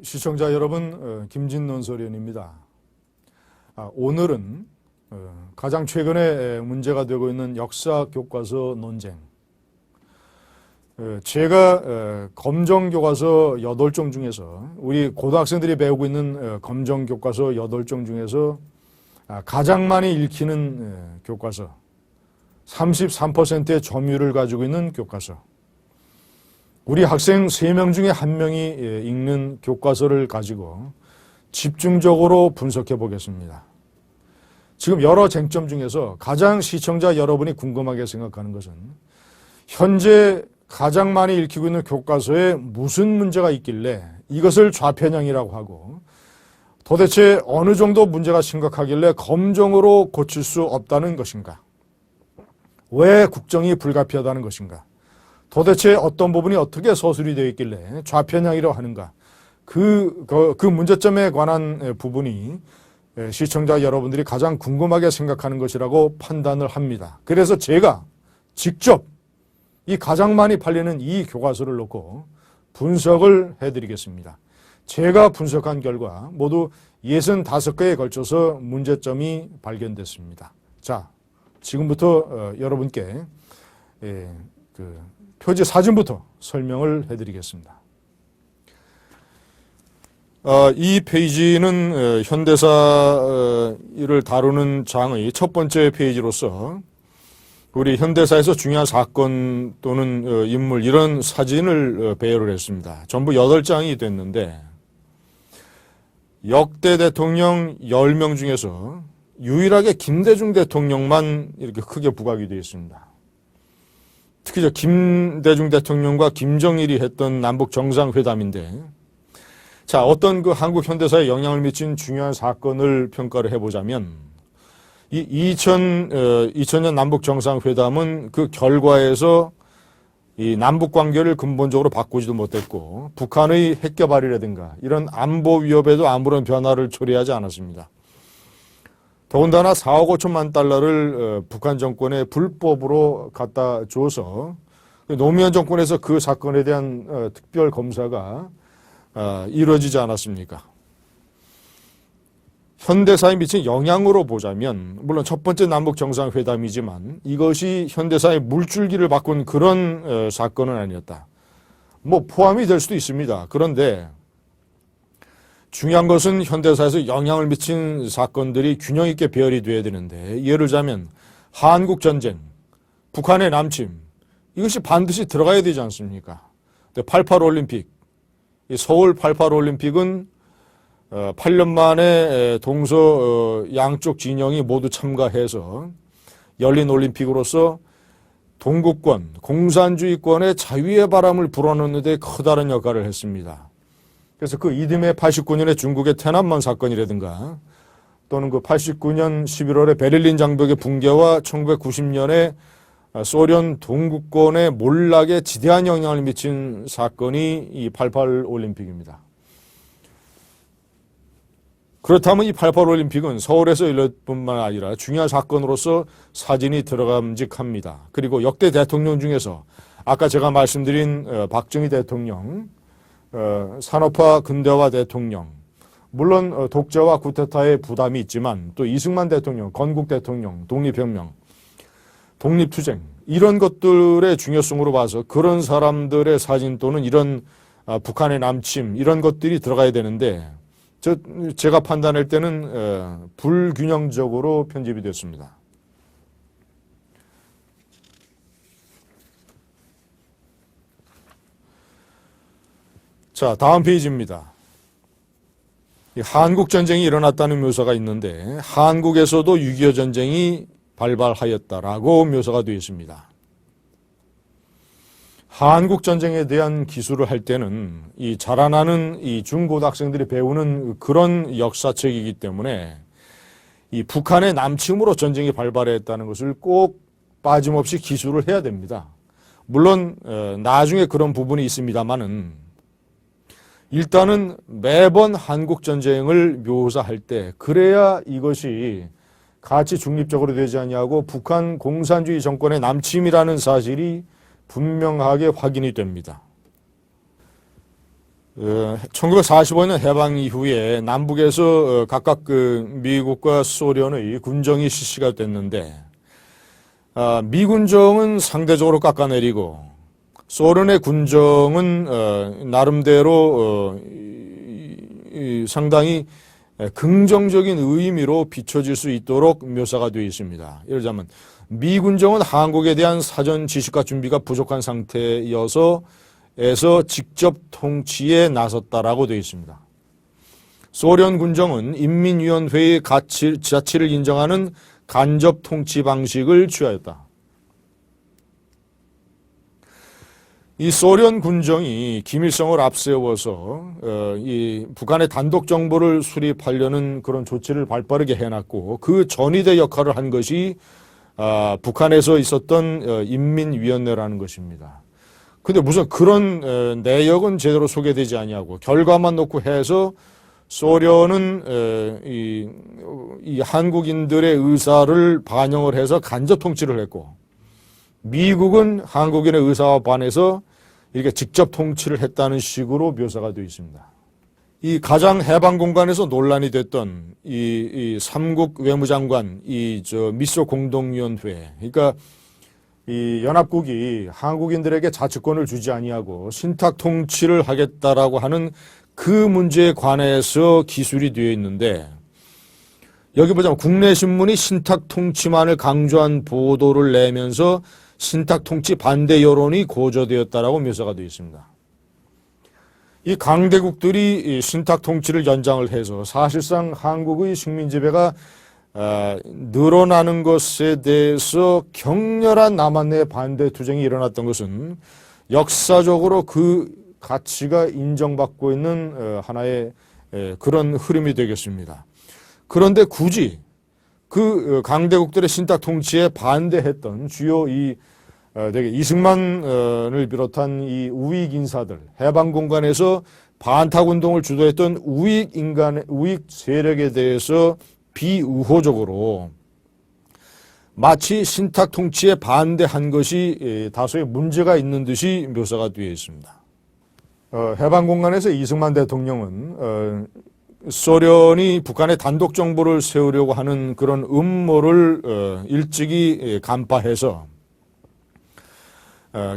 시청자 여러분, 김진논설위원입니다. 오늘은 가장 최근에 문제가 되고 있는 역사 교과서 논쟁. 제가 검정교과서 8종 중에서 우리 고등학생들이 배우고 있는 검정교과서 8종 중에서 가장 많이 읽히는 교과서, 33%의 점유율을 가지고 있는 교과서. 우리 학생 3명 중에 1명이 읽는 교과서를 가지고 집중적으로 분석해 보겠습니다. 지금 여러 쟁점 중에서 가장 시청자 여러분이 궁금하게 생각하는 것은 현재 가장 많이 읽히고 있는 교과서에 무슨 문제가 있길래 이것을 좌편향이라고 하고 도대체 어느 정도 문제가 심각하길래 검정으로 고칠 수 없다는 것인가? 왜 국정이 불가피하다는 것인가? 도대체 어떤 부분이 어떻게 서술이 되어 있길래 좌편향이라고 하는가? 그 문제점에 관한 부분이 시청자 여러분들이 가장 궁금하게 생각하는 것이라고 판단을 합니다. 그래서 제가 직접 이 가장 많이 팔리는 이 교과서를 놓고 분석을 해드리겠습니다. 제가 분석한 결과 모두 65개에 걸쳐서 문제점이 발견됐습니다. 자, 지금부터 여러분께 표지 사진부터 설명을 해드리겠습니다. 이 페이지는 현대사를 다루는 장의 첫 번째 페이지로서 우리 현대사에서 중요한 사건 또는 인물 이런 사진을 배열을 했습니다. 전부 8장이 됐는데 역대 대통령 10명 중에서 유일하게 김대중 대통령만 이렇게 크게 부각이 되어 있습니다. 특히 김대중 대통령과 김정일이 했던 남북 정상회담인데, 자, 어떤 한국 현대사에 영향을 미친 중요한 사건을 평가를 해보자면, 이 2000년 남북 정상회담은 그 결과에서 이 남북 관계를 근본적으로 바꾸지도 못했고, 북한의 핵 개발이라든가 이런 안보 위협에도 아무런 변화를 초래하지 않았습니다. 더군다나 4억 5천만 달러를 북한 정권에 불법으로 갖다 줘서 노무현 정권에서 그 사건에 대한 특별 검사가 이루어지지 않았습니까? 현대사에 미친 영향으로 보자면 물론 첫 번째 남북 정상회담이지만 이것이 현대사의 물줄기를 바꾼 그런 사건은 아니었다. 뭐 포함이 될 수도 있습니다. 그런데 중요한 것은 현대사에서 영향을 미친 사건들이 균형 있게 배열이 돼야 되는데, 예를 들자면 한국전쟁, 북한의 남침, 이것이 반드시 들어가야 되지 않습니까? 88 올림픽, 서울 88 올림픽은 8년 만에 동서 양쪽 진영이 모두 참가해서 열린 올림픽으로서 동구권, 공산주의권의 자유의 바람을 불어넣는 데 커다란 역할을 했습니다. 그래서 그 이듬해 89년에 중국의天安문 사건이라든가 또는 그 89년 11월에 베를린 장벽의 붕괴와 1990년에 소련 동구권의 몰락에 지대한 영향을 미친 사건이 이 88 올림픽입니다. 그렇다면 이 88 올림픽은 서울에서 열릴 뿐만 아니라 중요한 사건으로서 사진이 들어감직합니다. 그리고 역대 대통령 중에서 아까 제가 말씀드린 박정희 대통령, 산업화 근대화 대통령, 물론 독재와 쿠데타의 부담이 있지만 또 이승만 대통령, 건국 대통령, 독립혁명, 독립투쟁 이런 것들의 중요성으로 봐서 그런 사람들의 사진 또는 이런 북한의 남침 이런 것들이 들어가야 되는데 제가 판단할 때는 불균형적으로 편집이 됐습니다. 자, 다음 페이지입니다. 한국전쟁이 일어났다는 묘사가 있는데 한국에서도 6.25 전쟁이 발발하였다라고 묘사가 되어 있습니다. 한국전쟁에 대한 기술을 할 때는 이 자라나는 이 중고등학생들이 배우는 그런 역사책이기 때문에 이 북한의 남침으로 전쟁이 발발했다는 것을 꼭 빠짐없이 기술을 해야 됩니다. 물론 나중에 그런 부분이 있습니다만은 일단은 매번 한국전쟁을 묘사할 때 그래야 이것이 가치 중립적으로 되지 않냐고 북한 공산주의 정권의 남침이라는 사실이 분명하게 확인이 됩니다. 1945년 해방 이후에 남북에서 각각 미국과 소련의 군정이 실시가 됐는데 미군정은 상대적으로 깎아내리고 소련의 군정은 나름대로 상당히 긍정적인 의미로 비춰질 수 있도록 묘사가 되어 있습니다. 예를 들자면 미군정은 한국에 대한 사전 지식과 준비가 부족한 상태여서 직접 통치에 나섰다라고 되어 있습니다. 소련 군정은 인민위원회의 자치를 인정하는 간접 통치 방식을 취하였다. 이 소련 군정이 김일성을 앞세워서 이 북한의 단독 정보를 수립하려는 그런 조치를 발빠르게 해놨고 그 전위대 역할을 한 것이 북한에서 있었던 인민위원회라는 것입니다. 근데 무슨 그런 내역은 제대로 소개되지 아니하고 결과만 놓고 해서 소련은 이 한국인들의 의사를 반영을 해서 간접 통치를 했고 미국은 한국인의 의사와 반해서 이렇게 직접 통치를 했다는 식으로 묘사가 되어 있습니다. 이 가장 해방 공간에서 논란이 됐던 이 삼국 외무장관 미소 공동위원회, 그러니까 이 연합국이 한국인들에게 자치권을 주지 아니하고 신탁 통치를 하겠다라고 하는 그 문제에 관해서 기술이 되어 있는데 여기 보자면 국내 신문이 신탁 통치만을 강조한 보도를 내면서 신탁 통치 반대 여론이 고조되었다라고 묘사가 되어 있습니다. 이 강대국들이 신탁 통치를 연장을 해서 사실상 한국의 식민 지배가 늘어나는 것에 대해서 격렬한 남한 내 반대 투쟁이 일어났던 것은 역사적으로 그 가치가 인정받고 있는 하나의 그런 흐름이 되겠습니다. 그런데 굳이 그 강대국들의 신탁 통치에 반대했던 주요 이승만을 비롯한 이 우익 인사들, 해방 공간에서 반탁 운동을 주도했던 우익 세력에 대해서 비우호적으로 마치 신탁 통치에 반대한 것이 다소의 문제가 있는 듯이 묘사가 되어 있습니다. 해방 공간에서 이승만 대통령은 소련이 북한의 단독 정부를 세우려고 하는 그런 음모를 일찍이 간파해서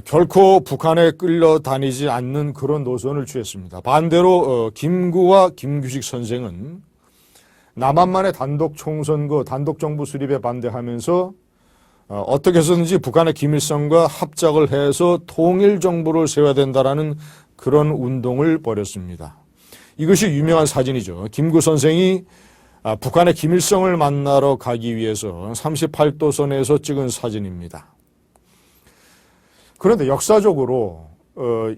결코 북한에 끌려다니지 않는 그런 노선을 취했습니다. 반대로 김구와 김규식 선생은 남한만의 단독 총선거, 단독 정부 수립에 반대하면서 어떻게 해서든지 북한의 김일성과 합작을 해서 통일 정부를 세워야 된다라는 그런 운동을 벌였습니다. 이것이 유명한 사진이죠. 김구 선생이 북한의 김일성을 만나러 가기 위해서 38도선에서 찍은 사진입니다. 그런데 역사적으로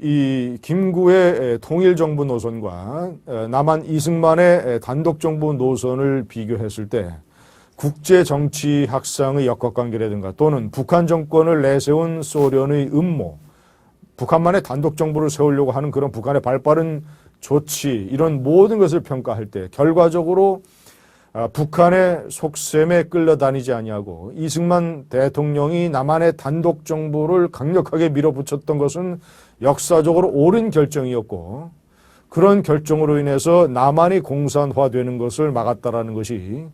이 김구의 통일정부 노선과 남한 이승만의 단독정부 노선을 비교했을 때 국제정치학상의 역학관계라든가 또는 북한 정권을 내세운 소련의 음모, 북한만의 단독정부를 세우려고 하는 그런 북한의 발빠른 조치, 이런 모든 것을 평가할 때 결과적으로 북한의 속셈에 끌려다니지 아니하고 이승만 대통령이 남한의 단독 정부를 강력하게 밀어붙였던 것은 역사적으로 옳은 결정이었고 그런 결정으로 인해서 남한이 공산화되는 것을 막았다라는 것이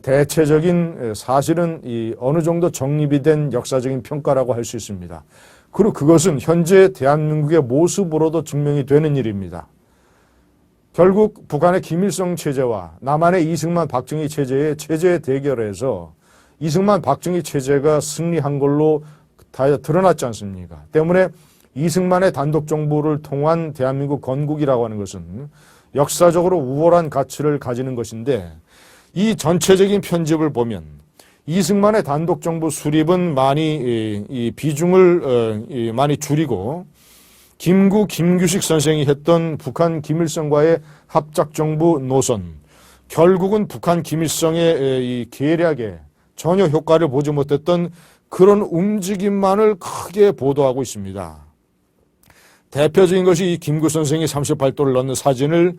대체적인 사실은 어느 정도 정립이 된 역사적인 평가라고 할 수 있습니다. 그리고 그것은 현재 대한민국의 모습으로도 증명이 되는 일입니다. 결국 북한의 김일성 체제와 남한의 이승만 박정희 체제의 체제 대결에서 이승만 박정희 체제가 승리한 걸로 다 드러났지 않습니까? 때문에 이승만의 단독 정부를 통한 대한민국 건국이라고 하는 것은 역사적으로 우월한 가치를 가지는 것인데 이 전체적인 편집을 보면 이승만의 단독 정부 수립은 많이 이 비중을 많이 줄이고 김구, 김규식 선생이 했던 북한 김일성과의 합작정부 노선, 결국은 북한 김일성의 이 계략에 전혀 효과를 보지 못했던 그런 움직임만을 크게 보도하고 있습니다. 대표적인 것이 이 김구 선생이 38도를 넣는 사진을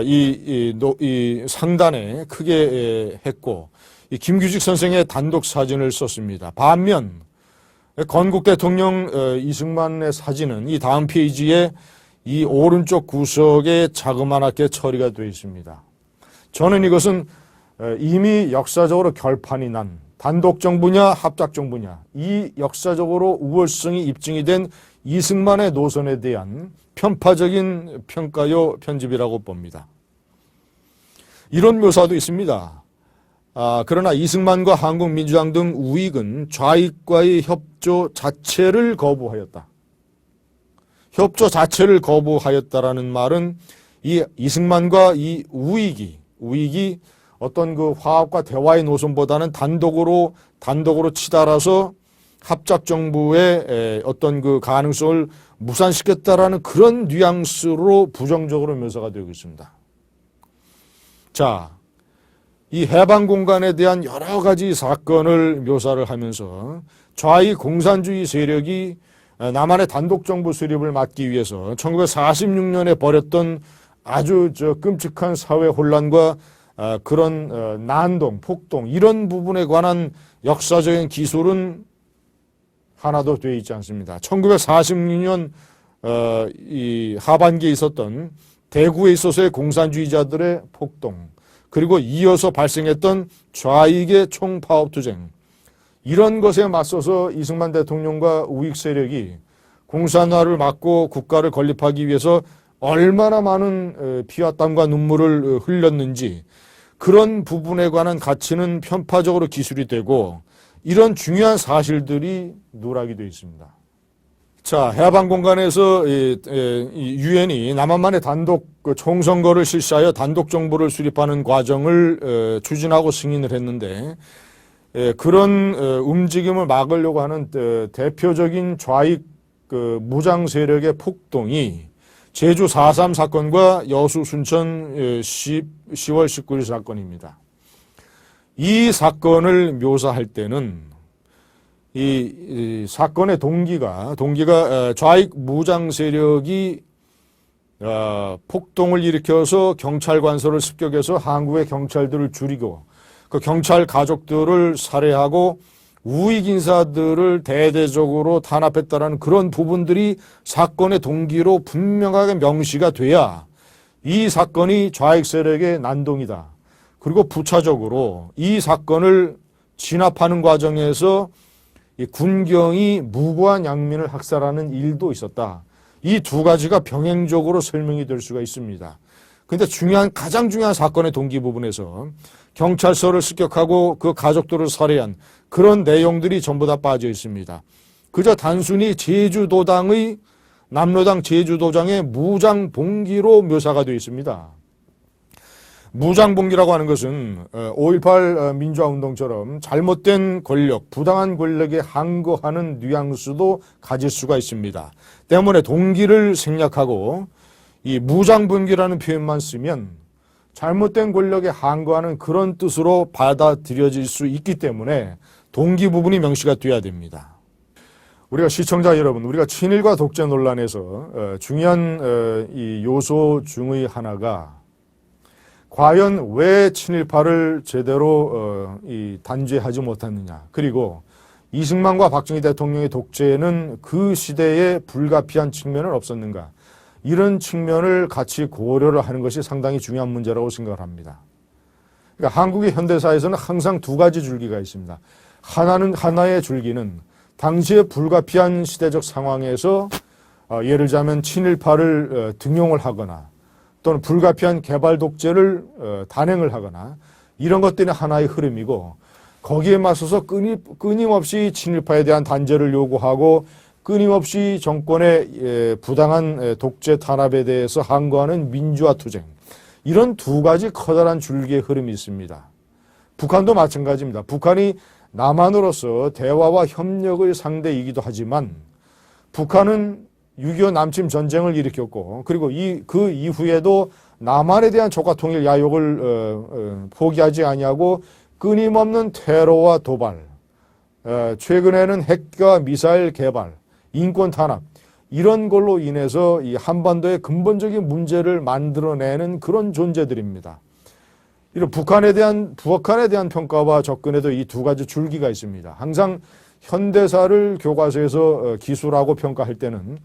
이 상단에 크게 했고 이 김규식 선생의 단독 사진을 썼습니다. 반면 건국 대통령 이승만의 사진은 이 다음 페이지에 이 오른쪽 구석에 자그마하게 처리가 되어 있습니다. 저는 이것은 이미 역사적으로 결판이 난 단독정부냐 합작정부냐 이 역사적으로 우월성이 입증이 된 이승만의 노선에 대한 편파적인 평가요 편집이라고 봅니다. 이런 묘사도 있습니다. 그러나 이승만과 한국민주당 등 우익은 좌익과의 협조 자체를 거부하였다. 협조 자체를 거부하였다라는 말은 이 이승만과 이 우익이 어떤 그 화합과 대화의 노선보다는 단독으로 치달아서 합작정부의 어떤 그 가능성을 무산시켰다라는 그런 뉘앙스로 부정적으로 묘사가 되고 있습니다. 자, 이 해방 공간에 대한 여러 가지 사건을 묘사를 하면서 좌익 공산주의 세력이 남한의 단독정부 수립을 막기 위해서 1946년에 벌였던 아주 끔찍한 사회 혼란과 그런 난동, 폭동 이런 부분에 관한 역사적인 기술은 하나도 되어 있지 않습니다. 1946년 이 하반기에 있었던 대구에 있어서의 공산주의자들의 폭동 그리고 이어서 발생했던 좌익의 총파업 투쟁 이런 것에 맞서서 이승만 대통령과 우익 세력이 공산화를 막고 국가를 건립하기 위해서 얼마나 많은 피와 땀과 눈물을 흘렸는지 그런 부분에 관한 가치는 편파적으로 기술이 되고 이런 중요한 사실들이 누락이 되어 있습니다. 자, 해방 공간에서 유엔이 남한만의 단독 총선거를 실시하여 단독 정부를 수립하는 과정을 추진하고 승인을 했는데 그런 움직임을 막으려고 하는 대표적인 좌익 무장 세력의 폭동이 제주 4.3 사건과 여수 순천 10월 19일 사건입니다. 이 사건을 묘사할 때는 이 사건의 동기가 좌익 무장 세력이 폭동을 일으켜서 경찰 관서를 습격해서 한국의 경찰들을 죽이고 그 경찰 가족들을 살해하고 우익 인사들을 대대적으로 탄압했다라는 그런 부분들이 사건의 동기로 분명하게 명시가 돼야 이 사건이 좌익 세력의 난동이다. 그리고 부차적으로 이 사건을 진압하는 과정에서 이 군경이 무고한 양민을 학살하는 일도 있었다. 이 두 가지가 병행적으로 설명이 될 수가 있습니다. 그런데 가장 중요한 사건의 동기 부분에서 경찰서를 습격하고 그 가족들을 살해한 그런 내용들이 전부 다 빠져 있습니다. 그저 단순히 남로당 제주도장의 무장봉기로 묘사가 되어 있습니다. 무장봉기라고 하는 것은 5.18 민주화운동처럼 잘못된 권력, 부당한 권력에 항거하는 뉘앙스도 가질 수가 있습니다. 때문에 동기를 생략하고 이 무장봉기라는 표현만 쓰면 잘못된 권력에 항거하는 그런 뜻으로 받아들여질 수 있기 때문에 동기 부분이 명시가 돼야 됩니다. 우리가 시청자 여러분, 우리가 친일과 독재 논란에서 중요한 이 요소 중의 하나가 과연 왜 친일파를 제대로 단죄하지 못했느냐. 그리고 이승만과 박정희 대통령의 독재에는 그 시대에 불가피한 측면은 없었는가. 이런 측면을 같이 고려를 하는 것이 상당히 중요한 문제라고 생각을 합니다. 그러니까 한국의 현대사에서는 항상 두 가지 줄기가 있습니다. 하나의 줄기는 당시의 불가피한 시대적 상황에서 예를 들자면 친일파를 등용을 하거나 또는 불가피한 개발 독재를 단행을 하거나 이런 것들이 하나의 흐름이고 거기에 맞서서 끊임없이 친일파에 대한 단죄를 요구하고 끊임없이 정권의 부당한 독재 탄압에 대해서 항거하는 민주화 투쟁 이런 두 가지 커다란 줄기의 흐름이 있습니다. 북한도 마찬가지입니다. 북한이 남한으로서 대화와 협력의 상대이기도 하지만 북한은 6.25 남침 전쟁을 일으켰고 그리고 그 이후에도 남한에 대한 조과 통일 야욕을 포기하지 아니하고 끊임없는 테러와 도발, 최근에는 핵과 미사일 개발, 인권 탄압 이런 걸로 인해서 이 한반도의 근본적인 문제를 만들어내는 그런 존재들입니다. 이런 북한에 대한 평가와 접근에도 이 두 가지 줄기가 있습니다. 항상 현대사를 교과서에서 기술하고 평가할 때는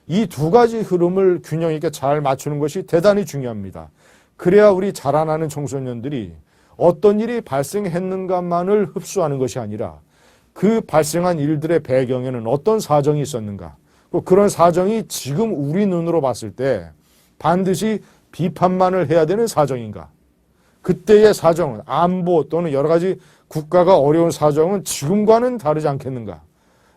이 두 가지 흐름을 균형 있게 잘 맞추는 것이 대단히 중요합니다. 그래야 우리 자라나는 청소년들이 어떤 일이 발생했는가만을 흡수하는 것이 아니라 그 발생한 일들의 배경에는 어떤 사정이 있었는가, 그런 사정이 지금 우리 눈으로 봤을 때 반드시 비판만을 해야 되는 사정인가, 그때의 사정은 안보 또는 여러 가지 국가가 어려운 사정은 지금과는 다르지 않겠는가,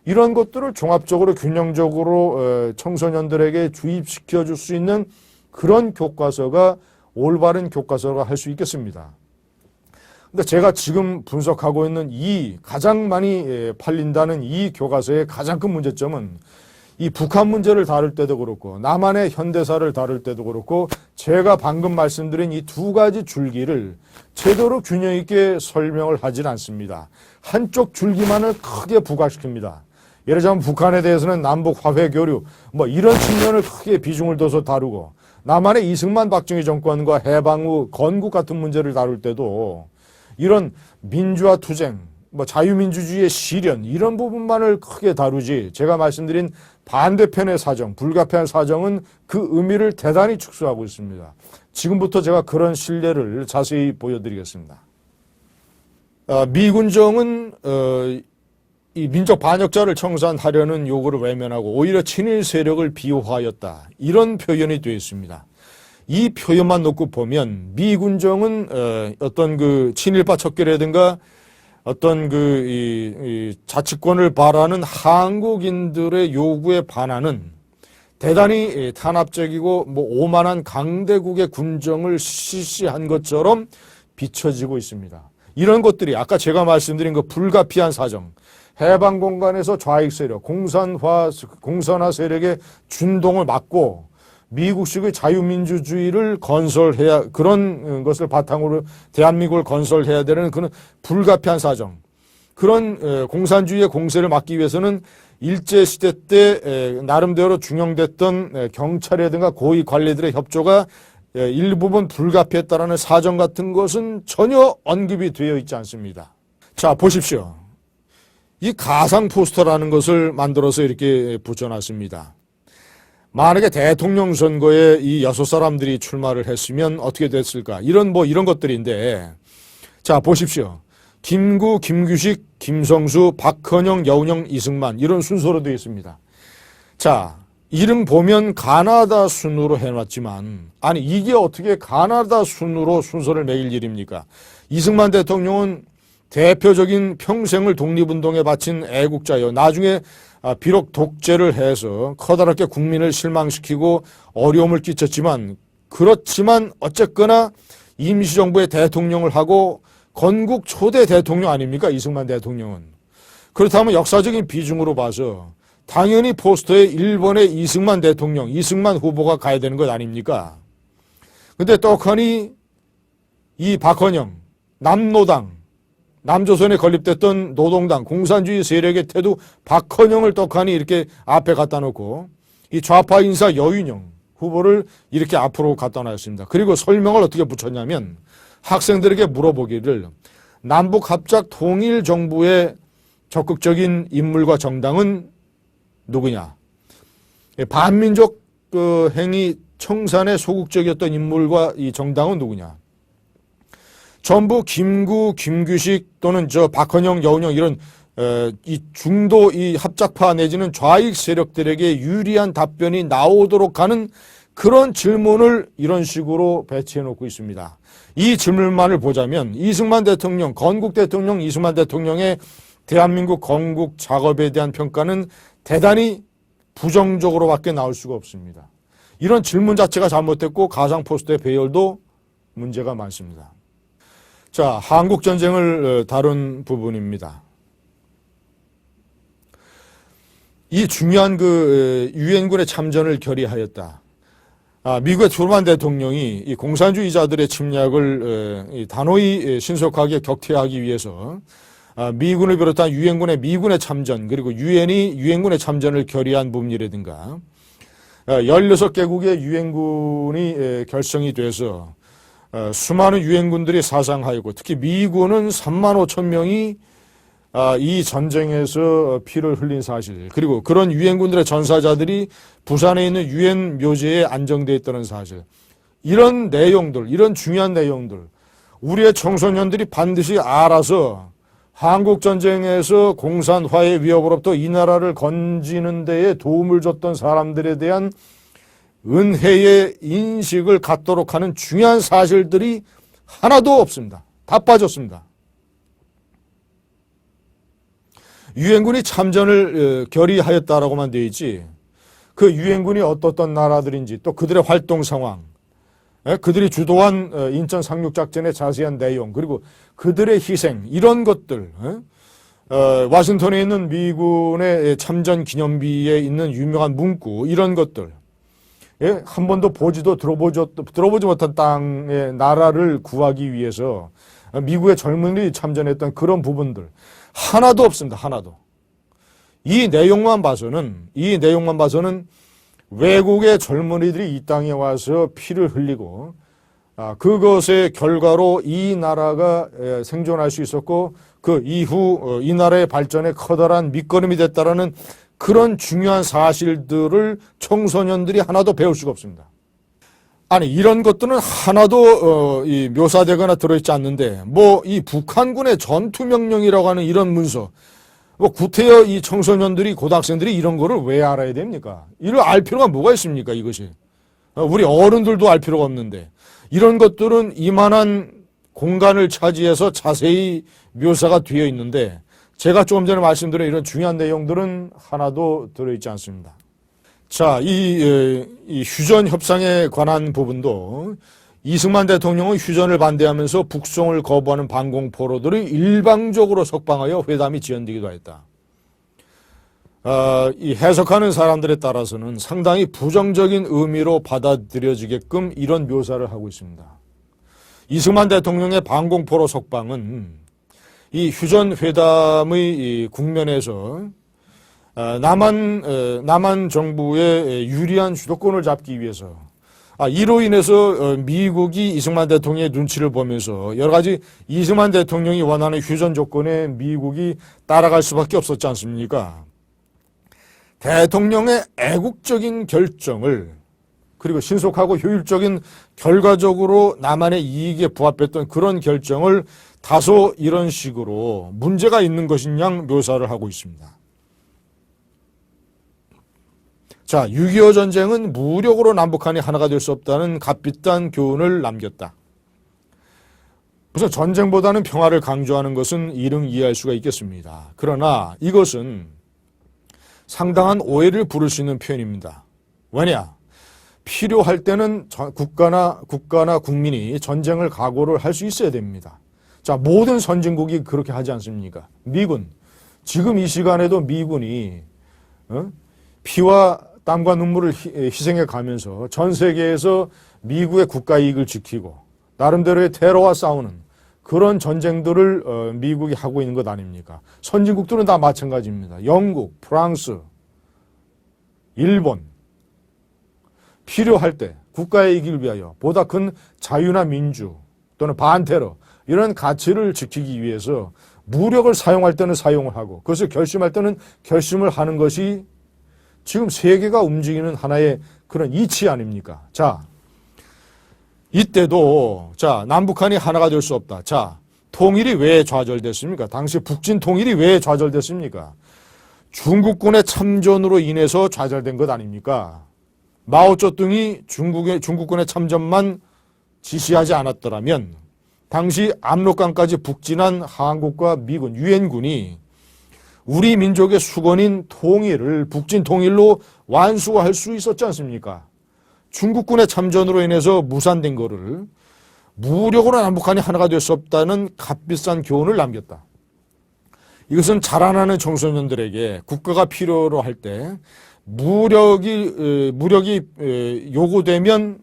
이런 것들을 종합적으로 균형적으로 청소년들에게 주입시켜 줄 수 있는 그런 교과서가 올바른 교과서가 할 수 있겠습니다. 근데 제가 지금 분석하고 있는 이 가장 많이 팔린다는 이 교과서의 가장 큰 문제점은 이 북한 문제를 다룰 때도 그렇고 남한의 현대사를 다룰 때도 그렇고 제가 방금 말씀드린 이 두 가지 줄기를 제대로 균형 있게 설명을 하진 않습니다. 한쪽 줄기만을 크게 부각시킵니다. 예를 들자면 북한에 대해서는 남북 화해 교류 뭐 이런 측면을 크게 비중을 둬서 다루고, 남한의 이승만 박정희 정권과 해방 후 건국 같은 문제를 다룰 때도 이런 민주화 투쟁, 뭐 자유민주주의의 실현 이런 부분만을 크게 다루지, 제가 말씀드린 반대편의 사정, 불가피한 사정은 그 의미를 대단히 축소하고 있습니다. 지금부터 제가 그런 실례를 자세히 보여드리겠습니다. 미군정은 이 민족 반역자를 청산하려는 요구를 외면하고 오히려 친일 세력을 비호하였다, 이런 표현이 되어 있습니다. 이 표현만 놓고 보면 미군정은 어떤 그 친일파 척결이라든가 어떤 이 자치권을 바라는 한국인들의 요구에 반하는 대단히 탄압적이고 뭐 오만한 강대국의 군정을 실시한 것처럼 비춰지고 있습니다. 이런 것들이 아까 제가 말씀드린 그 불가피한 사정, 해방 공간에서 좌익 세력, 공산화 세력의 준동을 막고 미국식의 자유민주주의를 건설해야, 그런 것을 바탕으로 대한민국을 건설해야 되는 그런 불가피한 사정, 그런 공산주의의 공세를 막기 위해서는 일제시대 때 나름대로 중용됐던 경찰이라든가 고위 관리들의 협조가 일부분 불가피했다라는 사정 같은 것은 전혀 언급이 되어 있지 않습니다. 자, 보십시오. 이 가상 포스터라는 것을 만들어서 이렇게 붙여놨습니다. 만약에 대통령 선거에 이 6사람들이 출마를 했으면 어떻게 됐을까? 이런 것들인데, 자, 보십시오. 김구, 김규식, 김성수, 박헌영, 여운형, 이승만, 이런 순서로 되어 있습니다. 자, 이름 보면 가나다 순으로 해놨지만, 아니, 이게 어떻게 가나다 순으로 순서를 매길 일입니까? 이승만 대통령은 대표적인 평생을 독립운동에 바친 애국자요. 나중에 비록 독재를 해서 커다랗게 국민을 실망시키고 어려움을 끼쳤지만, 그렇지만 어쨌거나 임시정부의 대통령을 하고 건국 초대 대통령 아닙니까? 이승만 대통령은. 그렇다면 역사적인 비중으로 봐서 당연히 포스터에 1번의 이승만 대통령, 이승만 후보가 가야 되는 것 아닙니까? 근데 떡하니 이 박헌영, 남노당, 남조선에 건립됐던 노동당, 공산주의 세력의 태도 박헌영을 떡하니 이렇게 앞에 갖다 놓고 이 좌파 인사 여윤영 후보를 이렇게 앞으로 갖다 놨습니다. 그리고 설명을 어떻게 붙였냐면 학생들에게 물어보기를 남북 합작 통일 정부의 적극적인 인물과 정당은 누구냐? 반민족 행위 청산에 소극적이었던 인물과 이 정당은 누구냐? 전부 김구, 김규식 또는 박헌영, 여운형 이런 이 중도 이 합작파 내지는 좌익 세력들에게 유리한 답변이 나오도록 하는 그런 질문을 이런 식으로 배치해 놓고 있습니다. 이 질문만을 보자면 이승만 대통령, 건국 대통령 이승만 대통령의 대한민국 건국 작업에 대한 평가는 대단히 부정적으로밖에 나올 수가 없습니다. 이런 질문 자체가 잘못됐고 가상 포스터의 배열도 문제가 많습니다. 자, 한국전쟁을 다룬 부분입니다. 이 중요한 유엔군의 참전을 결의하였다. 미국의 트루만 대통령이 이 공산주의자들의 침략을 단호히 신속하게 격퇴하기 위해서 미군을 비롯한 미군의 참전, 그리고 유엔군의 참전을 결의한 부분이라든가 16개국의 유엔군이 결성이 돼서 수많은 유엔군들이 사상하였고, 특히 미군은 3만 5천 명이 이 전쟁에서 피를 흘린 사실, 그리고 그런 유엔군들의 전사자들이 부산에 있는 유엔 묘지에 안정되어 있다는 사실, 이런 내용들, 이런 중요한 내용들, 우리의 청소년들이 반드시 알아서 한국전쟁에서 공산화의 위협으로부터 이 나라를 건지는 데에 도움을 줬던 사람들에 대한 은혜의 인식을 갖도록 하는 중요한 사실들이 하나도 없습니다. 다 빠졌습니다. 유엔군이 참전을 결의하였다라고만 되어 있지, 그 유엔군이 어떤 나라들인지, 또 그들의 활동 상황, 그들이 주도한 인천 상륙작전의 자세한 내용, 그리고 그들의 희생, 이런 것들, 와싱턴에 있는 미군의 참전 기념비에 있는 유명한 문구, 이런 것들, 한 번도 보지도 들어보지 못한 땅의 나라를 구하기 위해서 미국의 젊은이들이 참전했던 그런 부분들 하나도 없습니다. 하나도. 이 내용만 봐서는 외국의 젊은이들이 이 땅에 와서 피를 흘리고 그것의 결과로 이 나라가 생존할 수 있었고 그 이후 이 나라의 발전에 커다란 밑거름이 됐다라는 그런 중요한 사실들을 청소년들이 하나도 배울 수가 없습니다. 아니, 이런 것들은 하나도 묘사되거나 들어있지 않는데 이 북한군의 전투명령이라고 하는 이런 문서, 구태여 이 청소년들이, 고등학생들이 이런 거를 왜 알아야 됩니까? 이를 알 필요가 뭐가 있습니까, 이것이? 우리 어른들도 알 필요가 없는데, 이런 것들은 이만한 공간을 차지해서 자세히 묘사가 되어 있는데, 제가 조금 전에 말씀드린 이런 중요한 내용들은 하나도 들어있지 않습니다. 자, 이 휴전 협상에 관한 부분도 이승만 대통령은 휴전을 반대하면서 북송을 거부하는 방공포로들을 일방적으로 석방하여 회담이 지연되기도 했다. 이 해석하는 사람들에 따라서는 상당히 부정적인 의미로 받아들여지게끔 이런 묘사를 하고 있습니다. 이승만 대통령의 방공포로 석방은 이 휴전 회담의 국면에서 남한 정부의 유리한 주도권을 잡기 위해서, 이로 인해서 미국이 이승만 대통령의 눈치를 보면서 여러 가지 이승만 대통령이 원하는 휴전 조건에 미국이 따라갈 수밖에 없었지 않습니까? 대통령의 애국적인 결정을, 그리고 신속하고 효율적인, 결과적으로 남한의 이익에 부합했던 그런 결정을 다소 이런 식으로 문제가 있는 것인 양 묘사를 하고 있습니다. 자, 6.25 전쟁은 무력으로 남북한이 하나가 될 수 없다는 값비싼 교훈을 남겼다. 우선 전쟁보다는 평화를 강조하는 것은 이릉 이해할 수가 있겠습니다. 그러나 이것은 상당한 오해를 부를 수 있는 표현입니다. 왜냐? 필요할 때는 국가나 국민이 전쟁을 각오를 할 수 있어야 됩니다. 자, 모든 선진국이 그렇게 하지 않습니까? 미군, 지금 이 시간에도 미군이 피와 땀과 눈물을 희생해 가면서 전 세계에서 미국의 국가 이익을 지키고 나름대로의 테러와 싸우는 그런 전쟁들을 미국이 하고 있는 것 아닙니까? 선진국들은 다 마찬가지입니다. 영국, 프랑스, 일본, 필요할 때 국가의 이익을 위하여 보다 큰 자유나 민주 또는 반테러, 이런 가치를 지키기 위해서 무력을 사용할 때는 사용을 하고 그것을 결심할 때는 결심을 하는 것이 지금 세계가 움직이는 하나의 그런 이치 아닙니까? 자, 이때도 남북한이 하나가 될 수 없다. 자, 통일이 왜 좌절됐습니까? 당시 북진 통일이 왜 좌절됐습니까? 중국군의 참전으로 인해서 좌절된 것 아닙니까? 마오쩌둥이 중국군의 참전만 지시하지 않았더라면 당시 압록강까지 북진한 한국과 미군, 유엔군이 우리 민족의 수건인 통일을 북진 통일로 완수할 수 있었지 않습니까? 중국군의 참전으로 인해서 무산된 거를 무력으로 남북한이 하나가 될 수 없다는 값비싼 교훈을 남겼다. 이것은 자라나는 청소년들에게 국가가 필요로 할 때 무력이 요구되면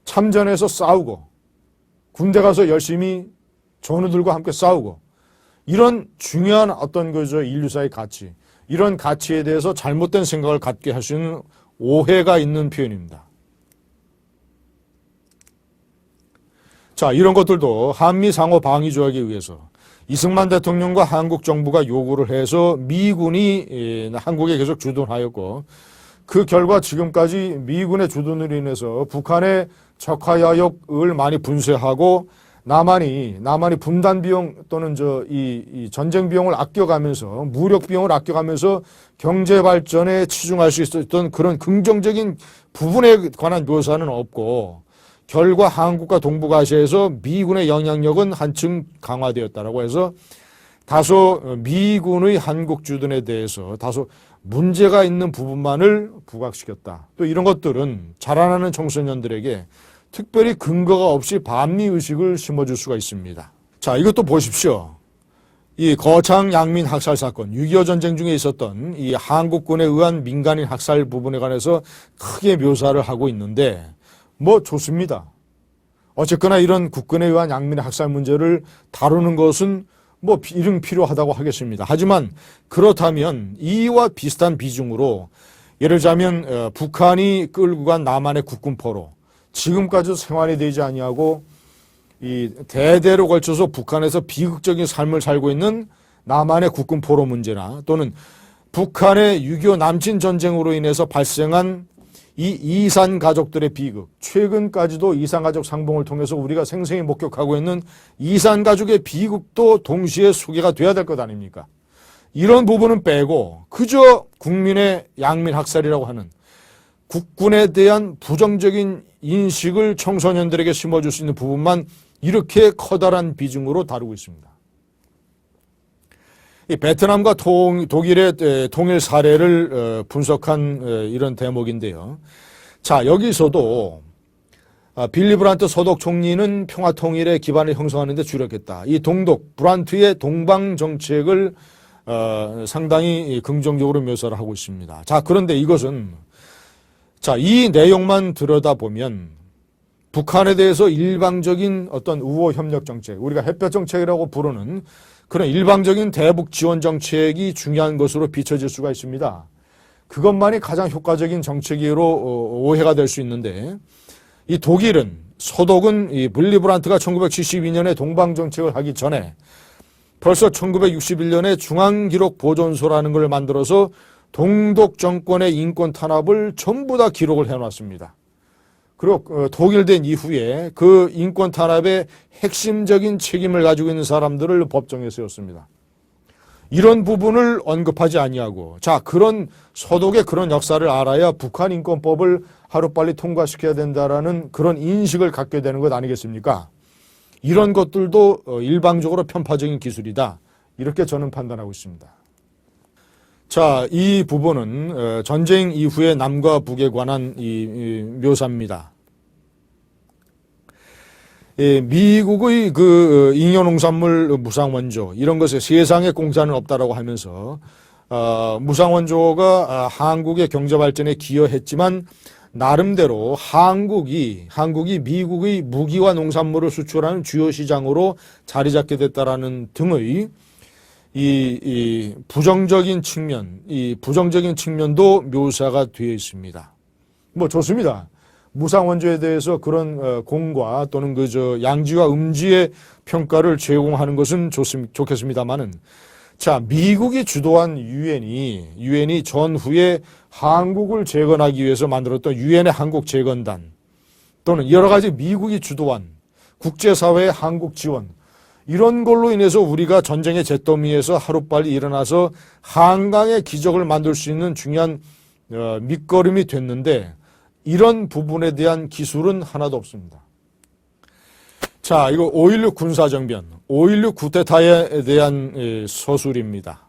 참전해서 싸우고 군대 가서 열심히 전우들과 함께 싸우고, 이런 중요한 인류사의 가치, 이런 가치에 대해서 잘못된 생각을 갖게 할 수 있는 오해가 있는 표현입니다. 자, 이런 것들도 한미 상호 방위 조약에 의해서 이승만 대통령과 한국 정부가 요구를 해서 미군이 한국에 계속 주둔하였고 그 결과 지금까지 미군의 주둔으로 인해서 북한의 적화야욕을 많이 분쇄하고 남한이 분단 비용 또는 이 전쟁 비용을 아껴가면서 무력 비용을 아껴가면서 경제 발전에 치중할 수 있었던 그런 긍정적인 부분에 관한 묘사는 없고 결과 한국과 동북아시아에서 미군의 영향력은 한층 강화되었다라고 해서 다소 미군의 한국 주둔에 대해서 다소 문제가 있는 부분만을 부각시켰다. 또 이런 것들은 자라나는 청소년들에게 특별히 근거가 없이 반미의식을 심어줄 수가 있습니다. 자, 이것도 보십시오. 이 거창 양민 학살 사건, 6.25 전쟁 중에 있었던 이 한국군에 의한 민간인 학살 부분에 관해서 크게 묘사를 하고 있는데 뭐 좋습니다. 어쨌거나 이런 국군에 의한 양민 학살 문제를 다루는 것은 뭐 이릉 필요하다고 하겠습니다. 하지만 그렇다면 이와 비슷한 비중으로 예를 들자면 북한이 끌고 간 남한의 국군포로 지금까지도 생활이 되지 아니하고 이 대대로 걸쳐서 북한에서 비극적인 삶을 살고 있는 남한의 국군포로 문제나 또는 북한의 6.25 남친 전쟁으로 인해서 발생한 이 이산 가족들의 비극, 최근까지도 이산 가족 상봉을 통해서 우리가 생생히 목격하고 있는 이산 가족의 비극도 동시에 소개가 돼야 될 것 아닙니까? 이런 부분은 빼고 그저 국민의 양민 학살이라고 하는 국군에 대한 부정적인 인식을 청소년들에게 심어줄 수 있는 부분만 이렇게 커다란 비중으로 다루고 있습니다. 이 베트남과 독일의 통일 사례를 분석한 이런 대목인데요. 자, 여기서도 빌리 브란트 서독 총리는 평화통일의 기반을 형성하는 데 주력했다. 이 동독, 브란트의 동방정책을 상당히 긍정적으로 묘사를 하고 있습니다. 자, 그런데 이것은 자, 이 내용만 들여다보면 북한에 대해서 일방적인 어떤 우호 협력 정책, 우리가 햇볕 정책이라고 부르는 그런 일방적인 대북 지원 정책이 중요한 것으로 비춰질 수가 있습니다. 그것만이 가장 효과적인 정책으로 오해가 될 수 있는데 이 독일은 서독은 이 빌리 브란트가 1972년에 동방 정책을 하기 전에 벌써 1961년에 중앙기록보존소라는 걸 만들어서 동독 정권의 인권 탄압을 전부 다 기록을 해놨습니다. 그리고 독일된 이후에 그 인권 탄압의 핵심적인 책임을 가지고 있는 사람들을 법정에 세웠습니다. 이런 부분을 언급하지 아니하고 자, 그런 서독의 그런 역사를 알아야 북한 인권법을 하루빨리 통과시켜야 된다라는 그런 인식을 갖게 되는 것 아니겠습니까? 이런 것들도 일방적으로 편파적인 기술이다. 이렇게 저는 판단하고 있습니다. 자, 이 부분은 전쟁 이후의 남과 북에 관한 이 묘사입니다. 미국의 그 잉여농산물 무상원조 이런 것에 세상에 공짜는 없다라고 하면서 무상원조가 한국의 경제발전에 기여했지만 나름대로 한국이 미국의 무기와 농산물을 수출하는 주요 시장으로 자리 잡게 됐다라는 등의 이 부정적인 측면도 묘사가 되어 있습니다. 뭐 좋습니다. 무상원조에 대해서 그런 공과 또는 양지와 음지의 평가를 제공하는 것은 좋겠습니다만은 자, 미국이 주도한 유엔이 전후에 한국을 재건하기 위해서 만들었던 유엔의 한국 재건단 또는 여러 가지 미국이 주도한 국제사회의 한국 지원 이런 걸로 인해서 우리가 전쟁의 잿더미에서 하루빨리 일어나서 한강의 기적을 만들 수 있는 중요한 밑거름이 됐는데 이런 부분에 대한 기술은 하나도 없습니다. 자, 이거 5.16 군사정변, 5.16 쿠데타에 대한 서술입니다.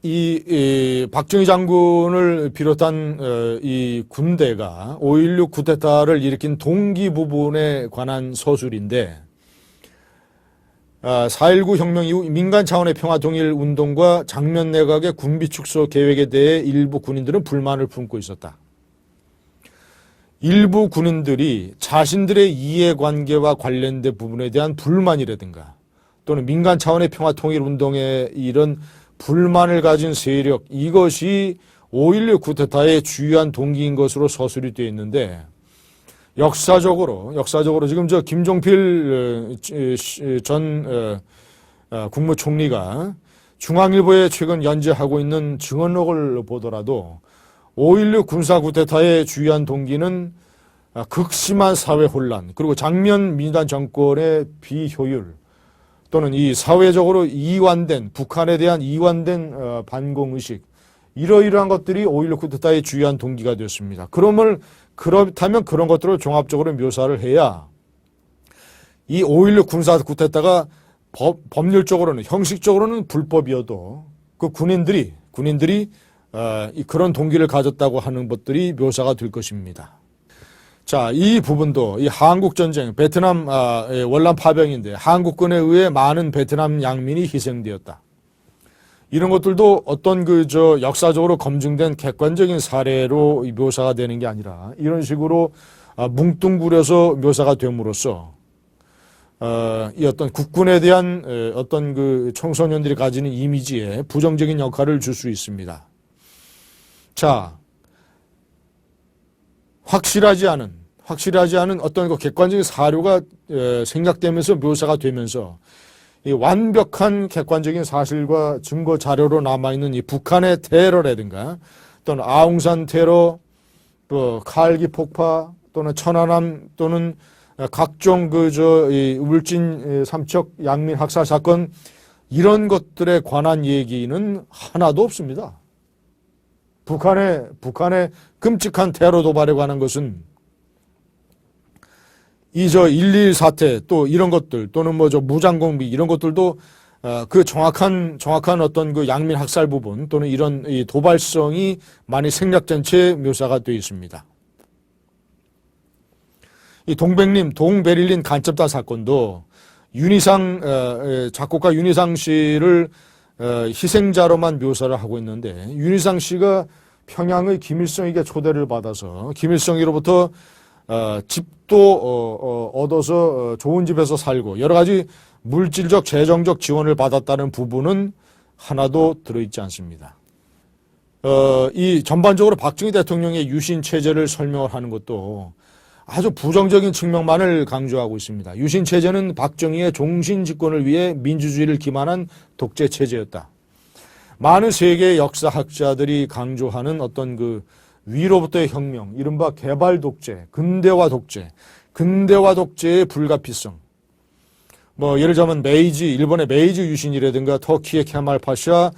이 박정희 장군을 비롯한 이 군대가 5.16 쿠데타를 일으킨 동기 부분에 관한 서술인데 4.19 혁명 이후 민간 차원의 평화통일 운동과 장면 내각의 군비 축소 계획에 대해 일부 군인들은 불만을 품고 있었다. 일부 군인들이 자신들의 이해관계와 관련된 부분에 대한 불만이라든가 또는 민간 차원의 평화통일 운동에 이런 불만을 가진 세력 이것이 5.16 쿠데타의 주요한 동기인 것으로 서술이 되어 있는데 역사적으로 지금 저 김종필 전 국무총리가 중앙일보에 최근 연재하고 있는 증언록을 보더라도 5.16 군사 쿠데타의 주요한 동기는 극심한 사회 혼란, 그리고 장면 민주당 정권의 비효율, 또는 이 사회적으로 이완된, 북한에 대한 이완된 반공의식, 이러이러한 것들이 5.16 쿠데타의 주요한 동기가 되었습니다. 그렇다면 그런 것들을 종합적으로 묘사를 해야 이 5.16 군사 쿠데타가 법률적으로는, 형식적으로는 불법이어도 그 군인들이 그런 동기를 가졌다고 하는 것들이 묘사가 될 것입니다. 자, 이 부분도 이 한국전쟁, 베트남 월남 파병인데 한국군에 의해 많은 베트남 양민이 희생되었다. 이런 것들도 어떤 역사적으로 검증된 객관적인 사례로 묘사가 되는 게 아니라 이런 식으로 뭉뚱그려서 묘사가 됨으로써 이 어떤 국군에 대한 어떤 청소년들이 가지는 이미지에 부정적인 역할을 줄 수 있습니다. 자, 확실하지 않은 어떤 객관적인 사료가 생략되면서 묘사가 되면서 이 완벽한 객관적인 사실과 증거 자료로 남아있는 이 북한의 테러라든가 또는 아웅산 테러, 또 칼기 폭파 또는 천안함 또는 각종 이 울진 삼척 양민 학살 사건, 이런 것들에 관한 얘기는 하나도 없습니다. 북한의 끔찍한 테러 도발에 관한 것은 이 1.21 사태 또 이런 것들 또는 무장공비 이런 것들도 그 정확한 어떤 양민 학살 부분 또는 이런 이 도발성이 많이 생략된 채 묘사가 되어 있습니다. 이 동베를린 간첩단 사건도 작곡가 윤희상 씨를 희생자로만 묘사를 하고 있는데, 윤희상 씨가 평양의 김일성에게 초대를 받아서 김일성으로부터 집도 얻어서 좋은 집에서 살고 여러 가지 물질적 재정적 지원을 받았다는 부분은 하나도 들어있지 않습니다. 이 전반적으로 박정희 대통령의 유신 체제를 설명을 하는 것도 아주 부정적인 측면만을 강조하고 있습니다. 유신 체제는 박정희의 종신 집권을 위해 민주주의를 기반한 독재 체제였다. 많은 세계 역사학자들이 강조하는 어떤 위로부터의 혁명, 이른바 개발 독재, 근대화 독재의 불가피성. 예를 들자면 일본의 메이지 유신이라든가 터키의 케말 파샤,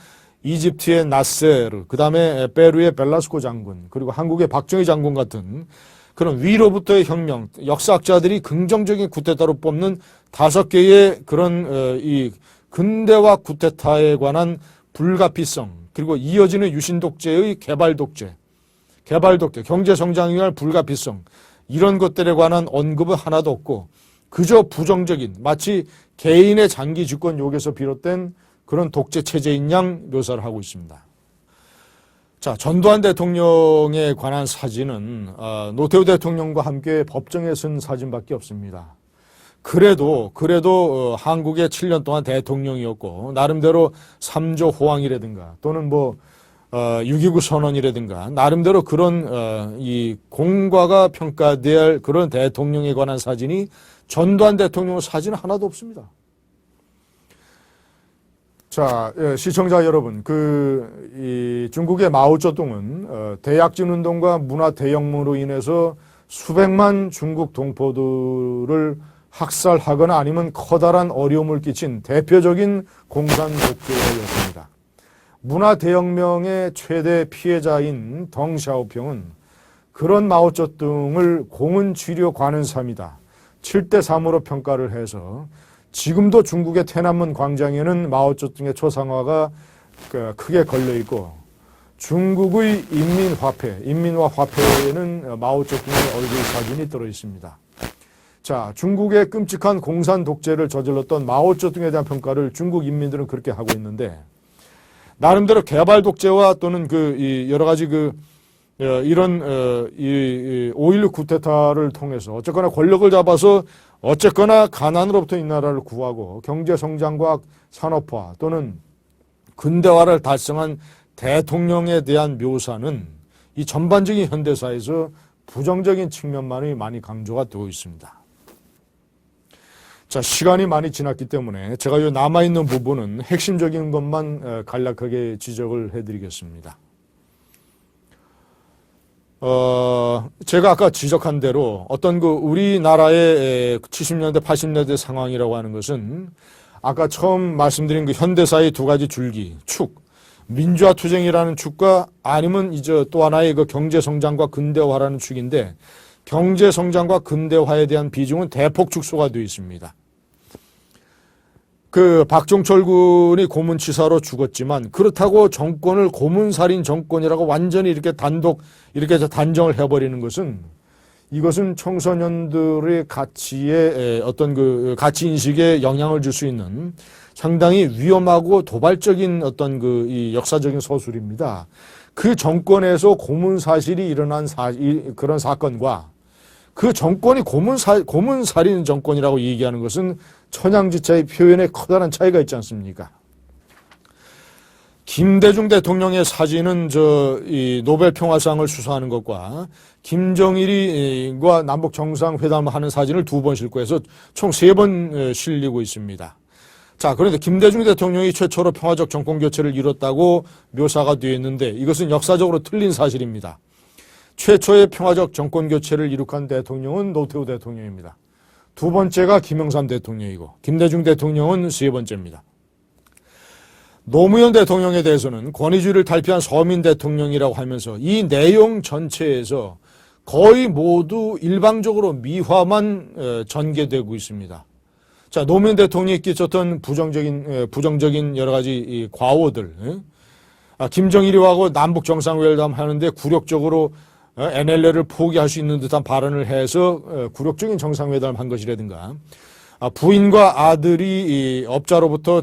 이집트의 나세르, 그 다음에 페루의 벨라스코 장군, 그리고 한국의 박정희 장군 같은 그런 위로부터의 혁명, 역사학자들이 긍정적인 쿠데타로 뽑는 5개의 그런 이 근대화 쿠데타에 관한 불가피성, 그리고 이어지는 유신 독재의 개발 독재, 경제 성장에 의한 불가피성, 이런 것들에 관한 언급은 하나도 없고 그저 부정적인, 마치 개인의 장기 집권 욕에서 비롯된 그런 독재 체제인 양 묘사를 하고 있습니다. 자, 전두환 대통령에 관한 사진은 노태우 대통령과 함께 법정에 선 사진밖에 없습니다. 그래도 한국의 7년 동안 대통령이었고 나름대로 3조 호황이라든가 또는 6.29 선언이라든가 나름대로 그런 이 공과가 평가될 그런 대통령에 관한 사진이 전두환 대통령 사진은 하나도 없습니다. 자, 시청자 여러분, 이 중국의 마오쩌둥은 대약진 운동과 문화 대혁명으로 인해서 수백만 중국 동포들을 학살하거나 아니면 커다란 어려움을 끼친 대표적인 공산 독재였습니다. 문화 대혁명의 최대 피해자인 덩샤오평은 그런 마오쩌둥을 공은 관은삼이다. 7대3으로 평가를 해서 지금도 중국의天安문 광장에는 마오쩌둥의 초상화가 크게 걸려있고 중국의 인민화 화폐에는 마오쩌둥의 얼굴 사진이 들어있습니다. 자, 중국의 끔찍한 공산 독재를 저질렀던 마오쩌둥에 대한 평가를 중국 인민들은 그렇게 하고 있는데 나름대로 개발 독재와 또는 여러 가지 이런 5.16 쿠데타를 통해서 어쨌거나 권력을 잡아서 어쨌거나 가난으로부터 이 나라를 구하고 경제 성장과 산업화 또는 근대화를 달성한 대통령에 대한 묘사는 이 전반적인 현대사에서 부정적인 측면만이 많이 강조가 되고 있습니다. 자, 시간이 많이 지났기 때문에 제가 이 남아있는 부분은 핵심적인 것만 간략하게 지적을 해드리겠습니다. 제가 아까 지적한 대로 어떤 우리나라의 70년대, 80년대 상황이라고 하는 것은 아까 처음 말씀드린 현대사의 두 가지 줄기, 축, 민주화 투쟁이라는 축과 아니면 이제 또 하나의 경제성장과 근대화라는 축인데 경제성장과 근대화에 대한 비중은 대폭 축소가 되어 있습니다. 박종철 군이 고문치사로 죽었지만 그렇다고 정권을 고문살인 정권이라고 완전히 이렇게 이렇게 단정을 해버리는 것은 이것은 청소년들의 가치에 어떤 가치인식에 영향을 줄 수 있는 상당히 위험하고 도발적인 어떤 이 역사적인 서술입니다. 그 정권에서 고문사실이 일어난 그런 사건과 그 정권이 고문살인 정권이라고 얘기하는 것은 천양지차의 표현에 커다란 차이가 있지 않습니까? 김대중 대통령의 사진은 이 노벨 평화상을 수상하는 것과 김정일과 남북 정상회담을 하는 사진을 2번 싣고 해서 총 3번 실리고 있습니다. 자, 그런데 김대중 대통령이 최초로 평화적 정권 교체를 이뤘다고 묘사가 되어 있는데 이것은 역사적으로 틀린 사실입니다. 최초의 평화적 정권 교체를 이룩한 대통령은 노태우 대통령입니다. 2번째가 김영삼 대통령이고 김대중 대통령은 3번째입니다. 노무현 대통령에 대해서는 권위주의를 탈피한 서민 대통령이라고 하면서 이 내용 전체에서 거의 모두 일방적으로 미화만 전개되고 있습니다. 자, 노무현 대통령이 끼쳤던 부정적인 여러 가지 과오들, 김정일이하고 남북 정상회담 하는데 굴욕적으로 NLL을 포기할 수 있는 듯한 발언을 해서 굴욕적인 정상회담을 한 것이라든가 부인과 아들이 업자로부터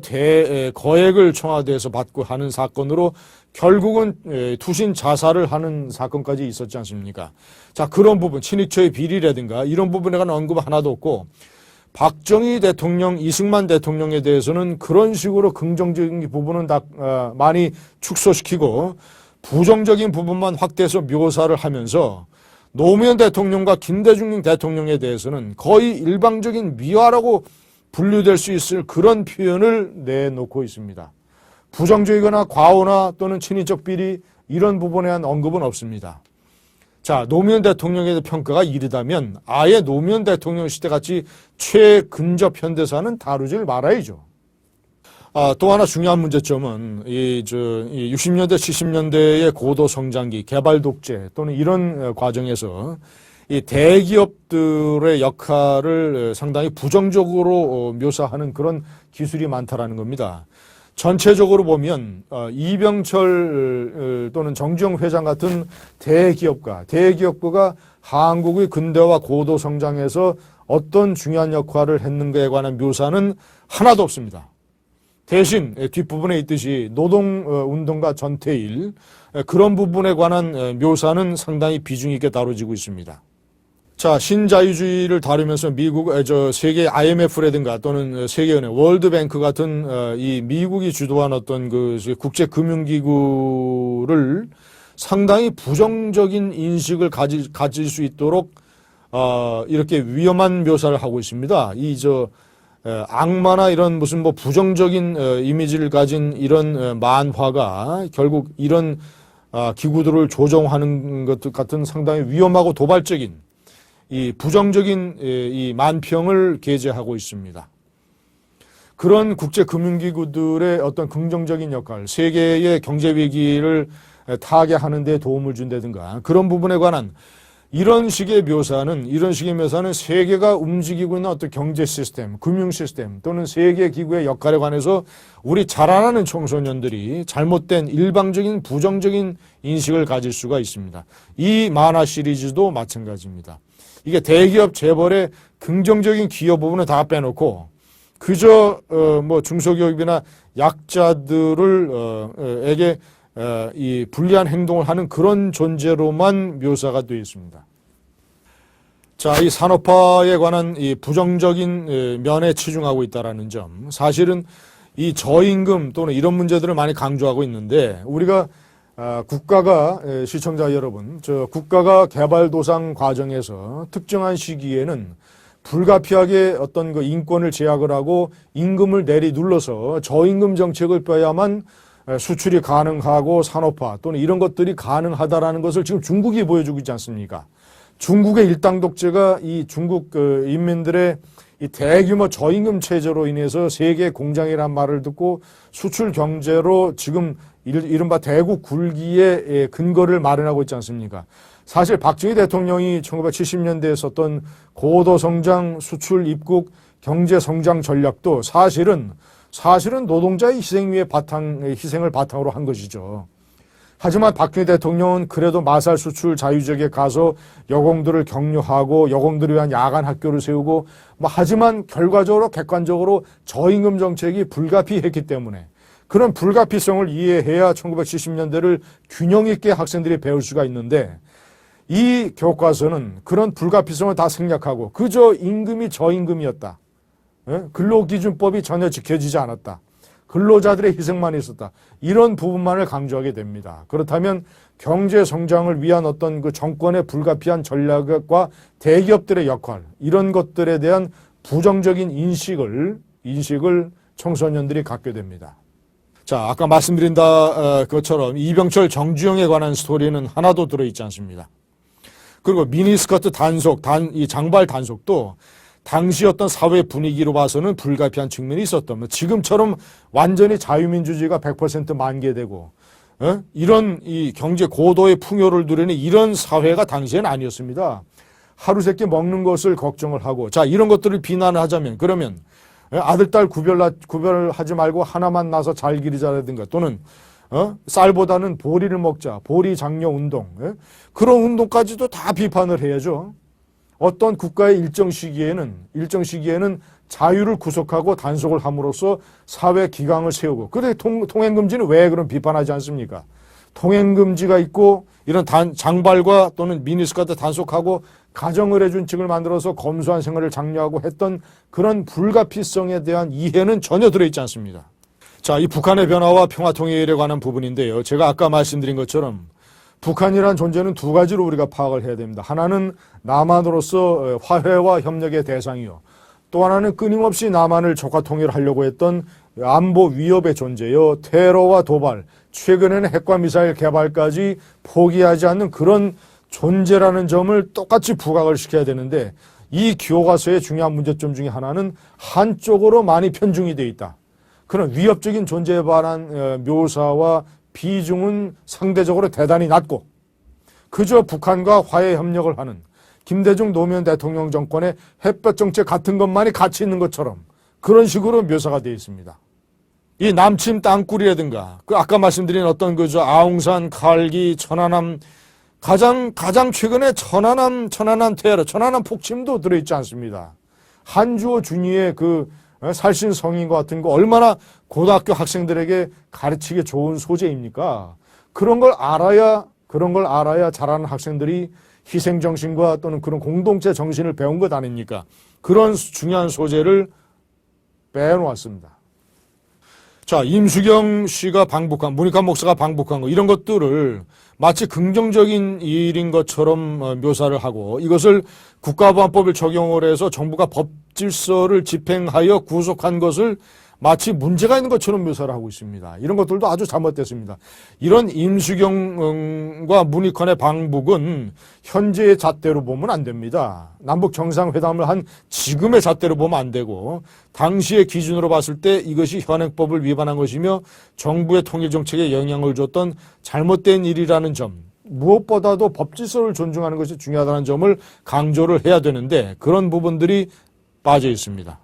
거액을 청와대에서 받고 하는 사건으로 결국은 투신 자살을 하는 사건까지 있었지 않습니까? 자, 그런 부분, 친이처의 비리라든가 이런 부분에 관한 언급 하나도 없고 박정희 대통령, 이승만 대통령에 대해서는 그런 식으로 긍정적인 부분은 다 많이 축소시키고 부정적인 부분만 확대해서 묘사를 하면서 노무현 대통령과 김대중 대통령에 대해서는 거의 일방적인 미화라고 분류될 수 있을 그런 표현을 내놓고 있습니다. 부정적이거나 과오나 또는 친인척 비리 이런 부분에 대한 언급은 없습니다. 자, 노무현 대통령에 대한 평가가 이르다면 아예 노무현 대통령 시대같이 최근접 현대사는 다루질 말아야죠. 또 하나 중요한 문제점은 이 60년대, 70년대의 고도 성장기, 개발 독재 또는 이런 과정에서 이 대기업들의 역할을 상당히 부정적으로 묘사하는 그런 기술이 많다라는 겁니다. 전체적으로 보면 이병철 또는 정주영 회장 같은 대기업가가 한국의 근대화 고도 성장에서 어떤 중요한 역할을 했는가에 관한 묘사는 하나도 없습니다. 대신 뒷부분에 있듯이 노동운동가 전태일 그런 부분에 관한 묘사는 상당히 비중 있게 다뤄지고 있습니다. 자, 신자유주의를 다루면서 세계 IMF라든가 또는 세계은행, 월드뱅크 같은 이 미국이 주도한 어떤 국제금융기구를 상당히 부정적인 인식을 가질 수 있도록 이렇게 위험한 묘사를 하고 있습니다. 악마나 이런 무슨 부정적인 이미지를 가진 이런 만화가 결국 이런 기구들을 조종하는 것 같은 상당히 위험하고 도발적인 이 부정적인 이 만평을 게재하고 있습니다. 그런 국제금융기구들의 어떤 긍정적인 역할, 세계의 경제위기를 타개하는 데 도움을 준다든가 그런 부분에 관한 이런 식의 묘사는 세계가 움직이고 있는 어떤 경제 시스템, 금융 시스템 또는 세계 기구의 역할에 관해서 우리 잘 아는 청소년들이 잘못된 일방적인 부정적인 인식을 가질 수가 있습니다. 이 만화 시리즈도 마찬가지입니다. 이게 대기업 재벌의 긍정적인 기여 부분을 다 빼놓고 그저 중소기업이나 약자들에게 이 불리한 행동을 하는 그런 존재로만 묘사가 되어 있습니다. 자, 이 산업화에 관한 이 부정적인 면에 치중하고 있다라는 점, 사실은 이 저임금 또는 이런 문제들을 많이 강조하고 있는데 우리가 국가가 시청자 여러분, 국가가 개발도상 과정에서 특정한 시기에는 불가피하게 어떤 그 인권을 제약을 하고 임금을 내리눌러서 저임금 정책을 펴야만 수출이 가능하고 산업화 또는 이런 것들이 가능하다라는 것을 지금 중국이 보여주고 있지 않습니까? 중국의 일당 독재가 이 중국 인민들의 이 대규모 저임금 체제로 인해서 세계 공장이란 말을 듣고 수출 경제로 지금 이른바 대국 굴기의 근거를 마련하고 있지 않습니까? 사실 박정희 대통령이 1970년대에 썼던 고도성장, 수출, 입국, 경제성장 전략도 사실은 노동자의 희생을 바탕으로 한 것이죠. 하지만 박정희 대통령은 그래도 마살 수출 자유지역에 가서 여공들을 격려하고 여공들을 위한 야간 학교를 세우고 하지만 결과적으로 객관적으로 저임금 정책이 불가피했기 때문에 그런 불가피성을 이해해야 1970년대를 균형 있게 학생들이 배울 수가 있는데 이 교과서는 그런 불가피성을 다 생략하고 그저 임금이 저임금이었다. 근로기준법이 전혀 지켜지지 않았다. 근로자들의 희생만 있었다. 이런 부분만을 강조하게 됩니다. 그렇다면 경제 성장을 위한 어떤 그 정권의 불가피한 전략과 대기업들의 역할 이런 것들에 대한 부정적인 인식을 청소년들이 갖게 됩니다. 자, 아까 말씀드린 것처럼 이병철 정주영에 관한 스토리는 하나도 들어있지 않습니다. 그리고 미니스커트 이 장발 단속도 당시 어떤 사회 분위기로 봐서는 불가피한 측면이 있었던 지금처럼 완전히 자유민주주의가 100% 만개되고 이런 이 경제 고도의 풍요를 누리는 이런 사회가 당시에는 아니었습니다. 하루 세끼 먹는 것을 걱정을 하고 자 이런 것들을 비난하자면 그러면 아들 딸 구별하지 말고 하나만 나서 잘 기르자라든가 또는 쌀보다는 보리를 먹자 보리 장려 운동 그런 운동까지도 다 비판을 해야죠. 어떤 국가의 일정 시기에는 자유를 구속하고 단속을 함으로써 사회 기강을 세우고 그래 통행금지는 왜 그런 비판하지 않습니까? 통행금지가 있고 이런 장발과 또는 미니스커트 단속하고 가정을 해준 측을 만들어서 검소한 생활을 장려하고 했던 그런 불가피성에 대한 이해는 전혀 들어있지 않습니다. 자, 이 북한의 변화와 평화통일에 관한 부분인데요. 제가 아까 말씀드린 것처럼 북한이란 존재는 두 가지로 우리가 파악을 해야 됩니다. 하나는 남한으로서 화해와 협력의 대상이요. 또 하나는 끊임없이 남한을 적화 통일하려고 했던 안보 위협의 존재요. 테러와 도발, 최근에는 핵과 미사일 개발까지 포기하지 않는 그런 존재라는 점을 똑같이 부각을 시켜야 되는데 이 교과서의 중요한 문제점 중에 하나는 한쪽으로 많이 편중이 되어 있다. 그런 위협적인 존재에 관한 묘사와 비중은 상대적으로 대단히 낮고 그저 북한과 화해 협력을 하는 김대중 노무현 대통령 정권의 햇볕 정책 같은 것만이 가치 있는 것처럼 그런 식으로 묘사가 되어 있습니다. 이 남침 땅굴이라든가 그 아까 말씀드린 어떤 그저 아웅산, 칼기, 천안함 가장 최근에 천안함 테러, 천안함 폭침도 들어있지 않습니다. 한주호 준이의 그 살신성인 것 같은 거 얼마나 고등학교 학생들에게 가르치기 좋은 소재입니까? 그런 걸 알아야 자라는 학생들이 희생정신과 또는 그런 공동체 정신을 배운 것 아닙니까? 그런 중요한 소재를 빼놓았습니다. 자, 임수경 씨가 방북한, 문익환 목사가 방북한 거, 이런 것들을 마치 긍정적인 일인 것처럼 묘사를 하고 이것을 국가보안법을 적용을 해서 정부가 법 질서를 집행하여 구속한 것을 마치 문제가 있는 것처럼 묘사를 하고 있습니다. 이런 것들도 아주 잘못됐습니다. 이런 임수경과 문익환의 방북은 현재의 잣대로 보면 안 됩니다. 남북 정상회담을 한 지금의 잣대로 보면 안 되고 당시의 기준으로 봤을 때 이것이 현행법을 위반한 것이며 정부의 통일정책에 영향을 줬던 잘못된 일이라는 점, 무엇보다도 법질서를 존중하는 것이 중요하다는 점을 강조를 해야 되는데 그런 부분들이 빠져 있습니다.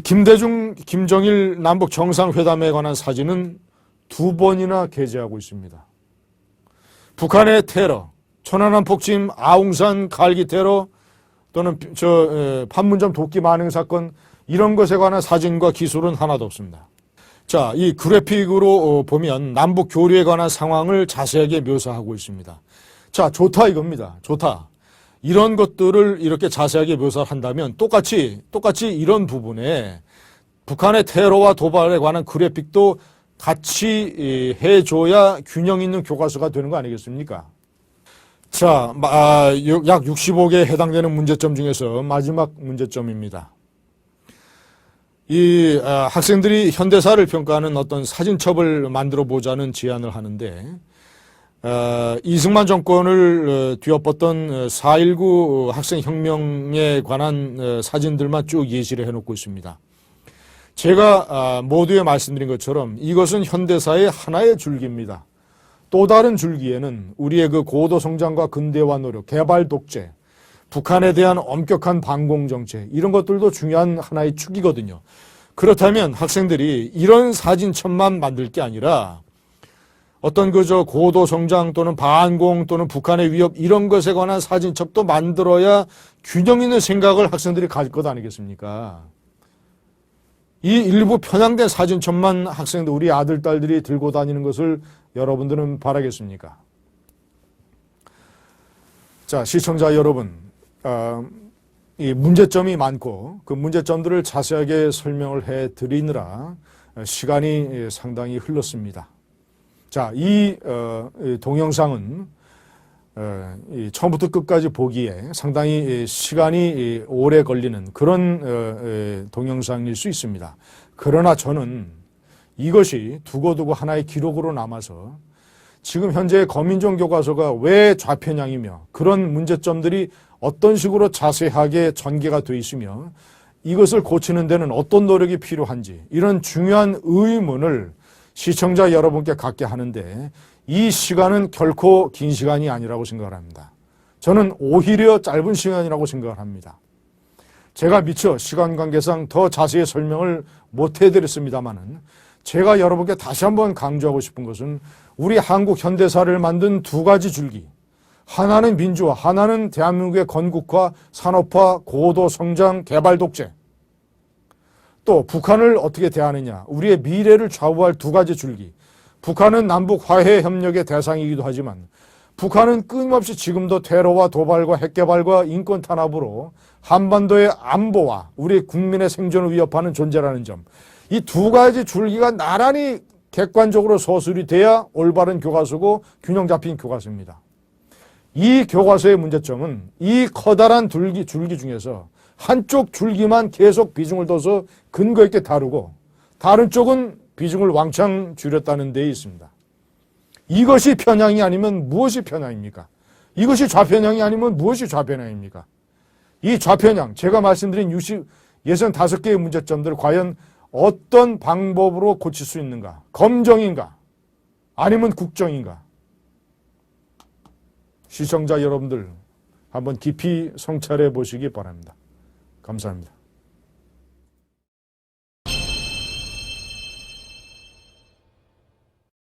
김대중, 김정일 남북 정상회담에 관한 사진은 2번이나 게재하고 있습니다. 북한의 테러, 천안함 폭침, 아웅산 갈기 테러 또는 판문점 도끼 만행 사건 이런 것에 관한 사진과 기술은 하나도 없습니다. 자, 이 그래픽으로 보면 남북 교류에 관한 상황을 자세하게 묘사하고 있습니다. 자, 좋다 이겁니다. 좋다. 이런 것들을 이렇게 자세하게 묘사를 한다면 똑같이 이런 부분에 북한의 테러와 도발에 관한 그래픽도 같이 해줘야 균형 있는 교과서가 되는 거 아니겠습니까? 자, 약 65개에 해당되는 문제점 중에서 마지막 문제점입니다. 이 학생들이 현대사를 평가하는 어떤 사진첩을 만들어 보자는 제안을 하는데 이승만 정권을 뒤엎었던 4.19 학생혁명에 관한 사진들만 쭉 예시를 해놓고 있습니다. 제가 모두에 말씀드린 것처럼 이것은 현대사의 하나의 줄기입니다. 또 다른 줄기에는 우리의 그 고도 성장과 근대화 노력, 개발 독재, 북한에 대한 엄격한 반공 정책 이런 것들도 중요한 하나의 축이거든요. 그렇다면 학생들이 이런 사진첩만 만들 게 아니라 어떤 그저 고도 성장 또는 반공 또는 북한의 위협 이런 것에 관한 사진첩도 만들어야 균형 있는 생각을 학생들이 가질 것 아니겠습니까? 이 일부 편향된 사진첩만 학생들, 우리 아들, 딸들이 들고 다니는 것을 여러분들은 바라겠습니까? 자, 시청자 여러분, 이 문제점이 많고 그 문제점들을 자세하게 설명을 해 드리느라 시간이 상당히 흘렀습니다. 자, 이 동영상은 처음부터 끝까지 보기에 상당히 시간이 오래 걸리는 그런 동영상일 수 있습니다. 그러나 저는 이것이 두고두고 하나의 기록으로 남아서 지금 현재 거민종 교과서가 왜 좌편향이며 그런 문제점들이 어떤 식으로 자세하게 전개가 되어 있으며 이것을 고치는 데는 어떤 노력이 필요한지 이런 중요한 의문을 시청자 여러분께 갖게 하는데 이 시간은 결코 긴 시간이 아니라고 생각을 합니다. 저는 오히려 짧은 시간이라고 생각을 합니다. 제가 미처 시간 관계상 더 자세히 설명을 못 해드렸습니다만은 제가 여러분께 다시 한번 강조하고 싶은 것은 우리 한국 현대사를 만든 두 가지 줄기, 하나는 민주화, 하나는 대한민국의 건국화, 산업화, 고도 성장, 개발 독재, 또 북한을 어떻게 대하느냐, 우리의 미래를 좌우할 두 가지 줄기. 북한은 남북 화해 협력의 대상이기도 하지만 북한은 끊임없이 지금도 테러와 도발과 핵개발과 인권 탄압으로 한반도의 안보와 우리 국민의 생존을 위협하는 존재라는 점, 이 두 가지 줄기가 나란히 객관적으로 서술이 돼야 올바른 교과서고 균형 잡힌 교과서입니다. 이 교과서의 문제점은 이 커다란 줄기 중에서 한쪽 줄기만 계속 비중을 둬서 근거 있게 다루고 다른 쪽은 비중을 왕창 줄였다는 데에 있습니다. 이것이 편향이 아니면 무엇이 편향입니까? 이것이 좌편향이 아니면 무엇이 좌편향입니까? 이 좌편향, 제가 말씀드린 65개의 문제점들을 과연 어떤 방법으로 고칠 수 있는가? 검정인가? 아니면 국정인가? 시청자 여러분들 한번 깊이 성찰해 보시기 바랍니다. 감사합니다.